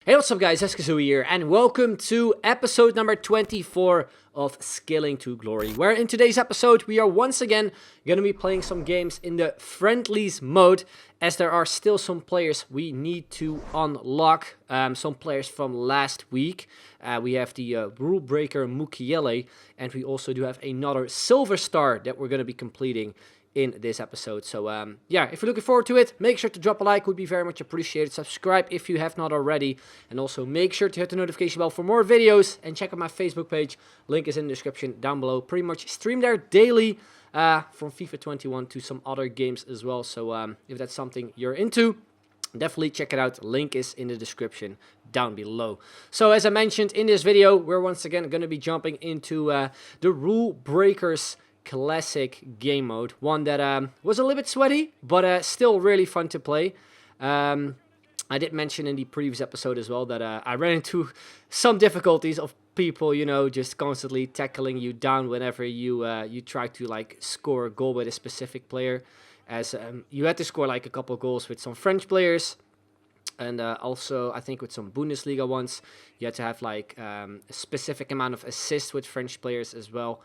Hey, what's up guys, 𝐻𝐤𝐤 here, and welcome to episode number 24 of Scaling to Glory, where in today's episode we are once again going to be playing some games in the friendlies mode, as there are still some players we need to unlock, some players from last week. We have the rule breaker 𝐶𝐤𝐤, and we also do have another silver star that we're going to be completing in this episode. So yeah, if you're looking forward to it, make sure to drop a like, would be very much appreciated. Subscribe if you have not already, and also make sure to hit the notification bell for more videos, and check out my Facebook page. Link is in the description down below. Pretty much stream there daily, from FIFA 21 to some other games as well. So if that's something you're into, definitely check it out. Link is in the description down below. So as I mentioned in this video, we're once again going to be jumping into the rule breakers classic game mode, one that was a little bit sweaty, but still really fun to play. I did mention in the previous episode as well that I ran into some difficulties of people, you know, just constantly tackling you down whenever you try to like score a goal with a specific player, as you had to score like a couple goals with some French players. And also, I think with some Bundesliga ones, you had to have like a specific amount of assists with French players as well.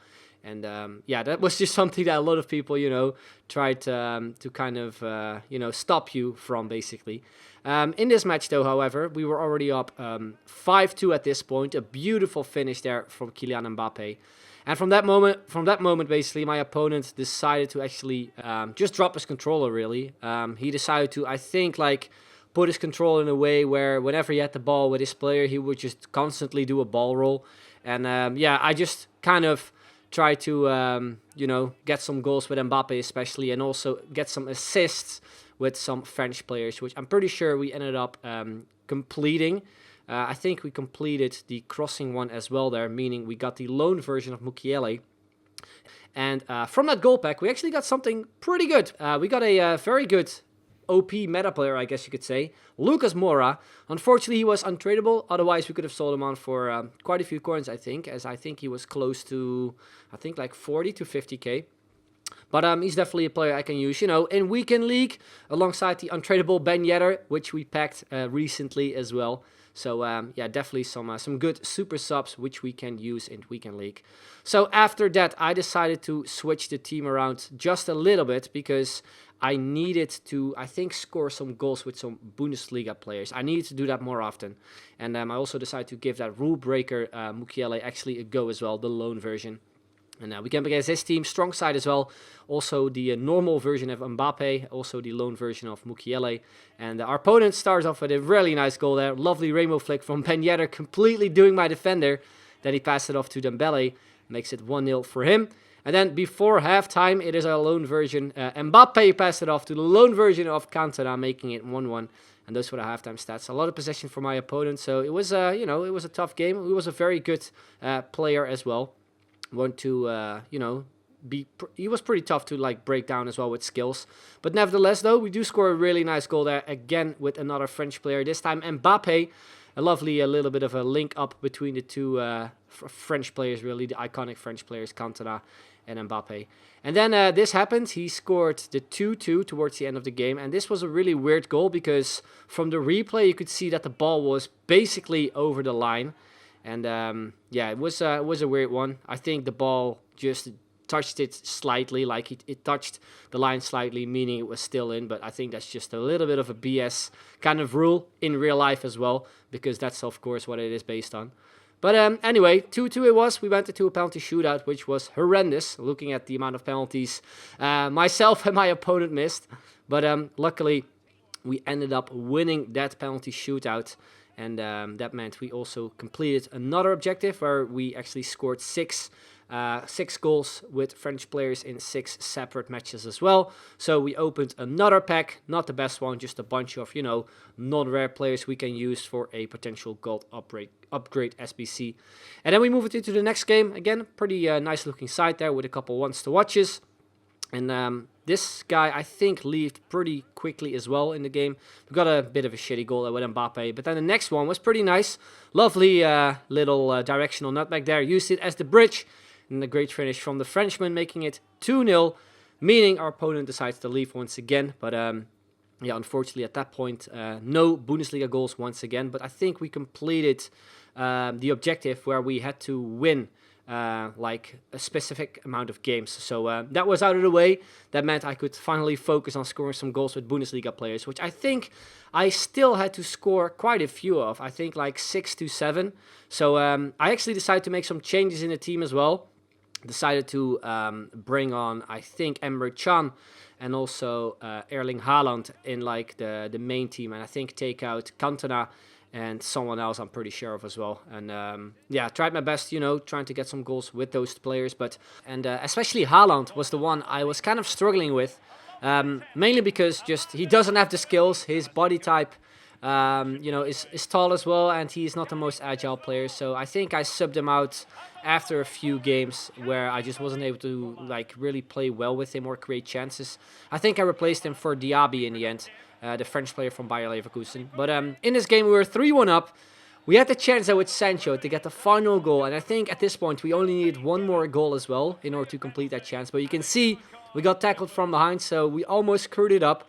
And yeah, that was just something that a lot of people, you know, tried to kind of, you know, stop you from, basically. In this match, though, however, we were already up 5-2 at this point. A beautiful finish there from Kylian Mbappé. And from that moment, basically, my opponent decided to actually just drop his controller, really. He decided to, I think, like, put his controller in a way where whenever he had the ball with his player, he would just constantly do a ball roll. And yeah, I just kind of try to, you know, get some goals with Mbappe especially, and also get some assists with some French players, which I'm pretty sure we ended up completing. I think we completed the crossing one as well there, meaning we got the loan version of 𝐶𝐤𝐤. And from that goal pack, we actually got something pretty good. We got a very good OP meta player, I guess you could say, Lucas Moura. Unfortunately, he was untradeable. Otherwise, we could have sold him on for quite a few coins, I think, as I think he was close to, I think, like 40 to 50k. But he's definitely a player I can use, you know, in Weekend League, alongside the untradeable Ben Yedder, which we packed recently as well. So yeah, definitely some good super subs which we can use in Weekend League. So after that, I decided to switch the team around just a little bit, because I needed to, I think, score some goals with some Bundesliga players. I needed to do that more often. And I also decided to give that rule breaker 𝐶𝐤𝐤 actually a go as well, the loan version. And we came against this team, strong side as well. Also the normal version of Mbappe, also the loan version of 𝐶𝐤𝐤. And our opponent starts off with a really nice goal there. Lovely rainbow flick from Ben Yedder, completely doing my defender. Then he passed it off to Dembele, makes it 1-0 for him. And then before halftime, it is our loan version. Mbappe passed it off to the loan version of 𝐶𝐚𝐯, making it 1-1. And those were the halftime stats. A lot of possession for my opponent. So it was, you know, it was a tough game. He was a very good player as well. Want to, you know, he was pretty tough to like break down as well with skills. But nevertheless, though, we do score a really nice goal there again with another French player. This time Mbappe. A lovely little bit of a link up between the two French players, really, the iconic French players, 𝐶𝐚𝐯 and Mbappe. And then this happened. He scored the 2-2 towards the end of the game. And this was a really weird goal, because from the replay you could see that the ball was basically over the line. And yeah, it was a weird one. I think the ball just touched it slightly, like it touched the line slightly, meaning it was still in. But I think that's just a little bit of a BS kind of rule in real life as well, because that's of course what it is based on. But anyway, 2-2 it was. We went into a penalty shootout, which was horrendous, looking at the amount of penalties myself and my opponent missed. But luckily, we ended up winning that penalty shootout. And that meant we also completed another objective, where we actually scored six goals with French players in 6 separate matches as well. So we opened another pack, not the best one, just a bunch of, you know, non-rare players we can use for a potential gold upgrade SBC. And then we move it into the next game. Again, pretty nice looking side there with a couple ones to watches. And this guy, I think, left pretty quickly as well in the game. We got a bit of a shitty goal with Mbappe. But then the next one was pretty nice. Lovely little directional nutmeg there. Used it as the bridge. And a great finish from the Frenchman, making it 2-0. Meaning our opponent decides to leave once again. But yeah, unfortunately at that point, no Bundesliga goals once again. But I think we completed the objective where we had to win like a specific amount of games. So that was out of the way. That meant I could finally focus on scoring some goals with Bundesliga players, which I think I still had to score quite a few of. I think like 6 to 7. So I actually decided to make some changes in the team as well. Decided to bring on, I think, Emre Can and also Erling Haaland in like the main team, and I think take out Cantona and someone else I'm pretty sure of as well. And yeah, tried my best, you know, trying to get some goals with those players. But especially Haaland was the one I was kind of struggling with, mainly because just he doesn't have the skills. His body type, you know, is tall as well, and he's not the most agile player. So I think I subbed him out after a few games where I just wasn't able to like really play well with him or create chances. I think I replaced him for Diaby in the end, the French player from Bayer Leverkusen. But in this game we were 3-1 up. We had the chance with Sancho to get the final goal, and I think at this point we only needed one more goal as well in order to complete that chance. But you can see we got tackled from behind, so we almost screwed it up.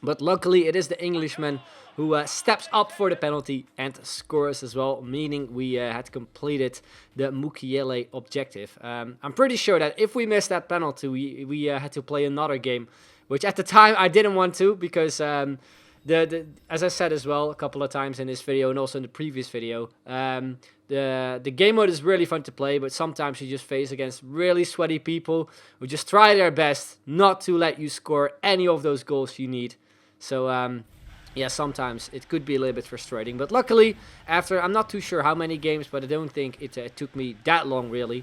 But luckily it is the Englishman who steps up for the penalty and scores as well, meaning we had completed the Mukiele objective. I'm pretty sure that if we missed that penalty, we had to play another game, which at the time I didn't want to, because as I said as well a couple of times in this video and also in the previous video, the game mode is really fun to play, but sometimes you just face against really sweaty people who just try their best not to let you score any of those goals you need. So yeah, sometimes it could be a little bit frustrating. But luckily, after I'm not too sure how many games, but I don't think it took me that long really.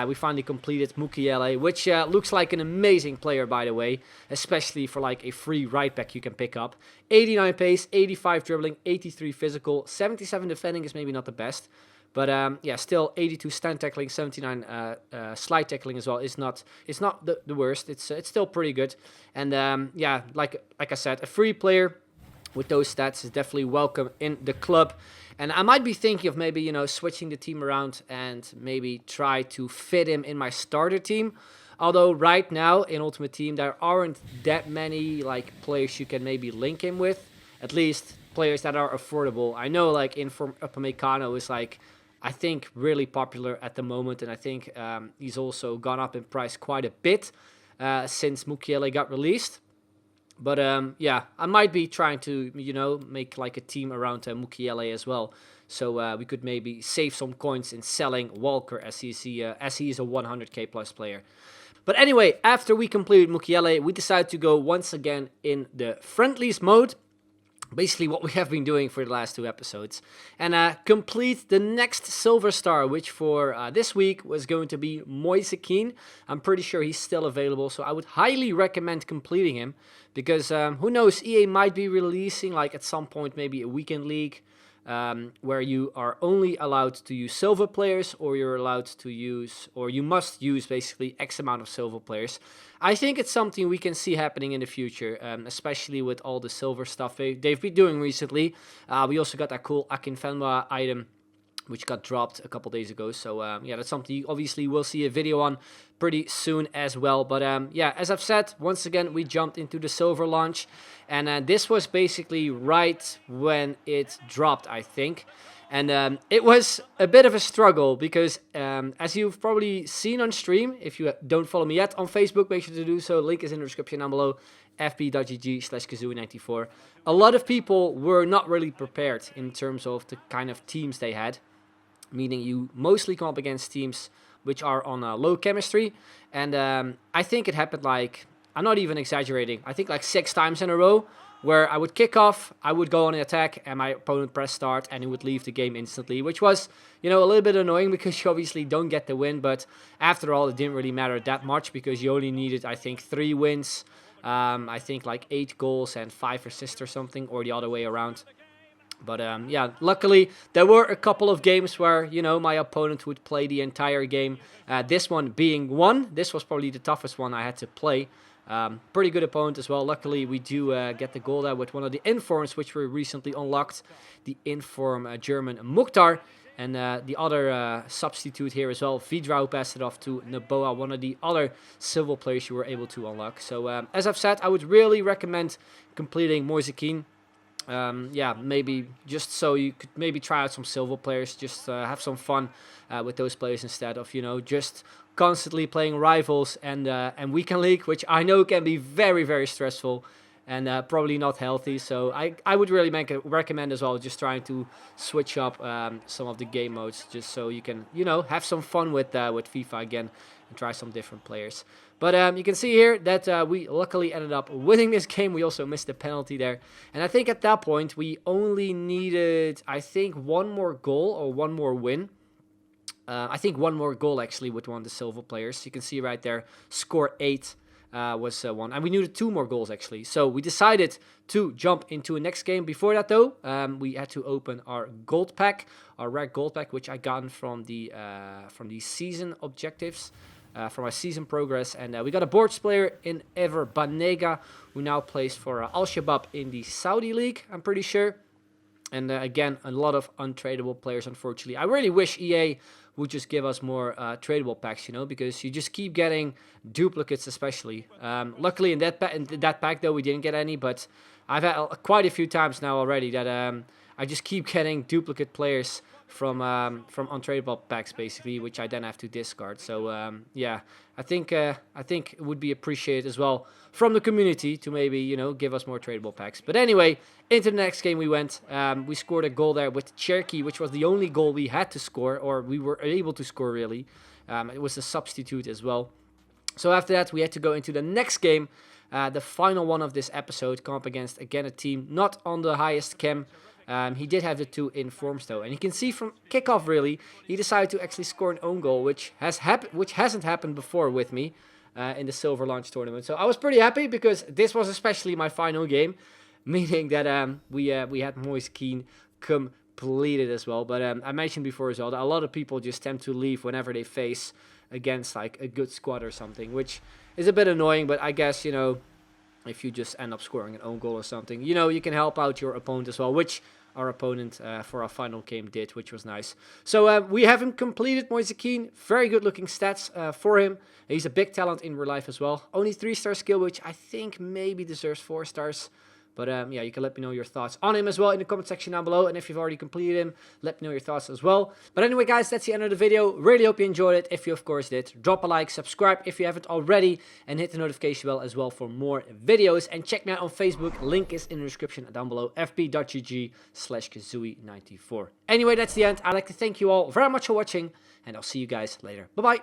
We finally completed Mukiele, which looks like an amazing player, by the way, especially for like a free right back you can pick up. 89 pace, 85 dribbling, 83 physical, 77 defending is maybe not the best. But yeah, still 82 stand tackling, 79 slide tackling as well. It's not the worst. It's still pretty good. And yeah, like I said, a free player with those stats is definitely welcome in the club. And I might be thinking of maybe, you know, switching the team around and maybe try to fit him in my starter team. Although right now in Ultimate Team there aren't that many like players you can maybe link him with. At least players that are affordable. I know like Inform Upamecano is like, I think, really popular at the moment, and I think he's also gone up in price quite a bit since Mukiele got released. But yeah, I might be trying to, you know, make like a team around Mukiele as well, so we could maybe save some coins in selling Walker as he is a 100k plus player. But anyway, after we completed Mukiele, we decided to go once again in the friendlies mode. Basically what we have been doing for the last 2 episodes, and complete the next silver star, which for this week was going to be 𝐋𝐤𝐤𝐞 𝐒𝐮𝐬𝐜. I'm pretty sure he's still available, so I would highly recommend completing him, because who knows, EA might be releasing like at some point maybe a weekend league where you are only allowed to use silver players, or you're allowed to use, or you must use basically X amount of silver players. I think it's something we can see happening in the future, especially with all the silver stuff they've been doing recently. We also got that cool 𝐷𝐴𝐾 item, which got dropped a couple days ago. So yeah, that's something you obviously will see a video on pretty soon as well. But yeah, as I've said, once again, we jumped into the silver launch, and this was basically right when it dropped, I think. And it was a bit of a struggle because, as you've probably seen on stream, if you don't follow me yet on Facebook, make sure to do so. Link is in the description down below, fb.gg/𝐾𝐤𝐤94. A lot of people were not really prepared in terms of the kind of teams they had, meaning you mostly come up against teams which are on low chemistry. And I think it happened like, I'm not even exaggerating, I think like 6 times in a row, where I would kick off, I would go on an attack, and my opponent press start, and he would leave the game instantly, which was, you know, a little bit annoying because you obviously don't get the win. But after all, it didn't really matter that much because you only needed, I think, 3 wins, I think like 8 goals and 5 assists or something, or the other way around. But yeah, luckily there were a couple of games where, you know, my opponent would play the entire game. This one being one. This was probably the toughest one I had to play. Pretty good opponent as well. Luckily we do get the goal there with one of the informs which were recently unlocked, the inform German Mukhtar. And the other substitute here as well, 𝐻𝐤 passed it off to 𝐚𝐽𝐫, one of the other silver players you were able to unlock. So as I've said, I would really recommend completing 𝐋𝐢𝐤𝐞. Yeah, maybe just so you could maybe try out some silver players, just have some fun with those players instead of, you know, just constantly playing rivals and weekend league, which I know can be very, very stressful and probably not healthy. So I would really recommend as well just trying to switch up some of the game modes, just so you can, you know, have some fun with FIFA again and try some different players. But you can see here that we luckily ended up winning this game. We also missed the penalty there. And I think at that point we only needed, I think, one more goal or one more win. I think one more goal actually with one of the silver players. You can see right there, score 8 was one. And we needed 2 more goals actually. So we decided to jump into a next game. Before that though, we had to open our gold pack, our rare gold pack, which I got from the season objectives. From our season progress, and we got a boards player in Ever Banega, who now plays for Al-Shabaab in the Saudi League, I'm pretty sure. And again, a lot of untradeable players, unfortunately. I really wish EA would just give us more tradable packs, you know, because you just keep getting duplicates, especially. Luckily, in that pack, though, we didn't get any, but I've had quite a few times now already that I just keep getting duplicate players from untradeable packs, basically, which I then have to discard. So yeah, I think it would be appreciated as well from the community to maybe, you know, give us more tradable packs. But anyway, into the next game we went. We scored a goal there with 𝐻𝐤𝐤𝐞, which was the only goal we had to score, or we were able to score, really. It was a substitute as well. So after that, we had to go into the next game, the final one of this episode, come up against, again, a team not on the highest chem. He did have the 2 informs though, and you can see from kickoff, really, he decided to actually score an own goal, which hasn't happened before with me in the Silver Launch tournament. So I was pretty happy because this was especially my final game, meaning that we had 𝐋𝐢𝐤𝐞 completed as well. But I mentioned before as well that a lot of people just tend to leave whenever they face against like a good squad or something, which is a bit annoying. But I guess, you know, if you just end up scoring an own goal or something, you know, you can help out your opponent as well, which our opponent for our final game did, which was nice. So we have him completed, 𝐋𝐢𝐤𝐞. Very good looking stats for him. He's a big talent in real life as well. Only 3-star skill, which I think maybe deserves 4 stars. But yeah, you can let me know your thoughts on him as well in the comment section down below. And if you've already completed him, let me know your thoughts as well. But anyway, guys, that's the end of the video. Really hope you enjoyed it. If you, of course, did, drop a like, subscribe if you haven't already, and hit the notification bell as well for more videos. And check me out on Facebook. Link is in the description down below, fb.gg/𝐋𝐢𝐤94. Anyway, that's the end. I'd like to thank you all very much for watching, and I'll see you guys later. Bye-bye.